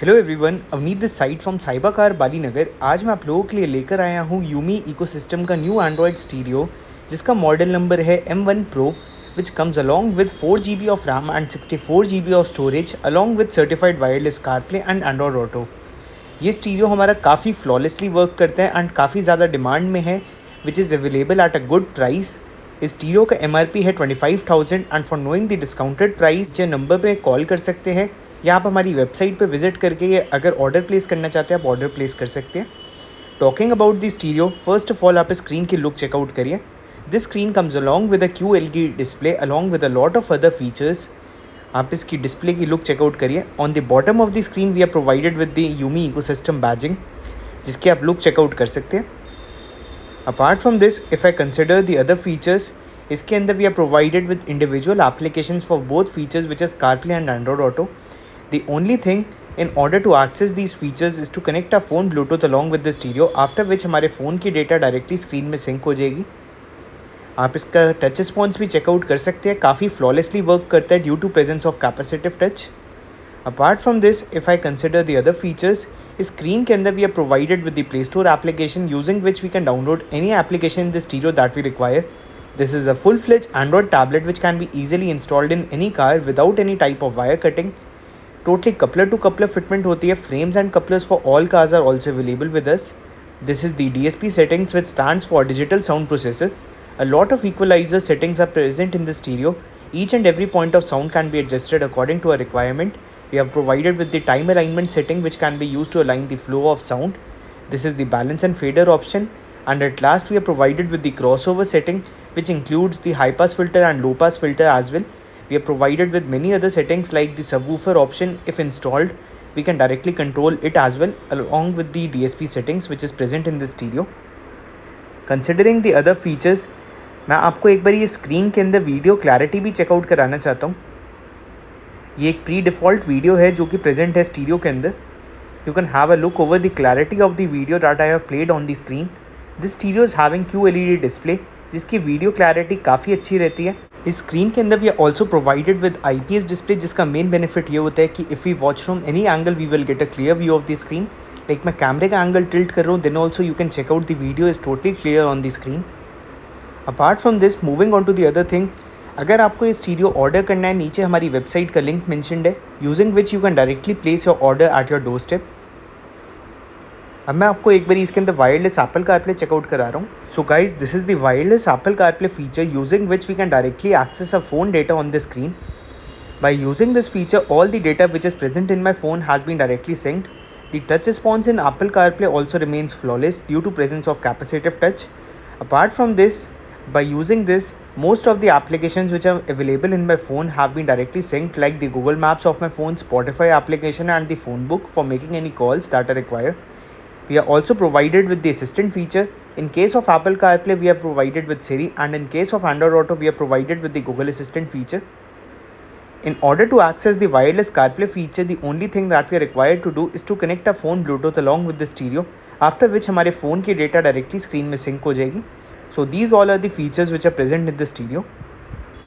Hello everyone, Avneet this side from cyber car Bali Nagar. आज मैं आप लोगों के लिए लेकर आया हूँ यूमी इकोसिस्टम का न्यू एंड्रॉयड स्टीरियो, जिसका मॉडल नंबर है M1 Pro, which comes along with 4 GB of RAM and 64 GB of storage along with certified wireless CarPlay and Android Auto. ये स्टीरियो हमारा काफ़ी फ्लॉलेसली वर्क करता है and काफ़ी ज़्यादा डिमांड में है, which is available at a good price. इस स्टीरियो का MRP है 25,000 and for knowing the discounted price जो नंबर पे कॉल कर सकते हैं या आप हमारी वेबसाइट पे विजिट करके ये अगर ऑर्डर प्लेस करना चाहते हैं आप ऑर्डर प्लेस कर सकते हैं। Talking about the stereo, first of all आप स्क्रीन की लुक चेकआउट करिए। This screen comes along with a QLED display along with a lot of other features. आप इसकी डिस्प्ले की लुक चेकआउट करिए। On the bottom of the screen we are provided with the Yumi ecosystem badging, जिसकी आप look check out कर सकते हैं। Apart from this, if I consider the other features, इसके अंदर we are provided with individual applications for both features which is CarPlay and Android auto. The only thing in order to access these features is to connect our phone Bluetooth along with the stereo, after which हमारे phone की data directly screen में sink हो जाएगी। आप इसका touch response भी checkout कर सकते हैं, काफ़ी फ्लॉलेसली वर्क करता है due to presence of capacitive touch. Apart from this, if I consider the other features, इस स्क्रीन के अंदर we are provided with the play store application using which we can download any application in the stereo that we require. This is a full-fledged Android tablet which can be easily installed in any car without any type of wire cutting. Totally coupler to coupler fitment होती है। Frames and couplers for all cars are also available with us. This is the DSP settings, which stands for digital sound processor. A lot of equalizer settings are present in the stereo. Each and every point of sound can be adjusted according to a requirement. We have provided with the time alignment setting, which can be used to align the flow of sound. This is the balance and fader option. And at last we are provided with the crossover setting, which includes the high pass filter and low pass filter as well. We are provided with many other settings like the subwoofer option. If installed, we can directly control it as well along with the DSP settings which is present in the stereo. Considering the other features, मैं आपको एक बार ये screen के अंदर video clarity भी checkout कराना चाहता हूँ। ये एक प्री डिफ़ॉल्ट वीडियो है जो कि प्रेजेंट है स्टीरियो के अंदर। You can have a look over the clarity of the video that I have played on the screen. This stereo is having QLED display, जिसकी वीडियो क्लैरिटी काफ़ी अच्छी रहती है। इस स्क्रीन के अंदर we are also provided with IPS display, जिसका main benefit ये होता है कि if we watch from any angle we will get a clear view of the screen. Like मैं कैमरे का एंगल टिल्ट कर रहा हूँ, then also you can check out the video is totally clear on the screen. Apart from this, moving on to the other thing, अगर आपको ये stereo order करना है, नीचे हमारी वेबसाइट का लिंक मैंशनड है, using which you can directly place your order at your door step. अब मैं आपको एक बार इसके अंदर वायरलेस एप्पल कारप्ले चेकआउट करा रहा हूँ। So guys, this is the wireless Apple CarPlay feature using which we can directly access a phone data on the screen. By using this feature, all the data which is present in my phone has been directly synced. The touch response in Apple CarPlay also remains flawless due to presence of capacitive touch. Apart from this, by using this, most of the applications which are available in my phone have been directly synced, like the Google Maps of my phone, Spotify application and the phone book for making any calls that are required. We are also provided with the assistant feature. In case of Apple CarPlay, we are provided with Siri, and in case of Android Auto, we are provided with the Google Assistant feature. In order to access the wireless CarPlay feature, the only thing that we are required to do is to connect our phone Bluetooth along with the stereo, after which हमारे phone की data directly screen में sync हो जाएगी. So these all are the features which are present in the stereo.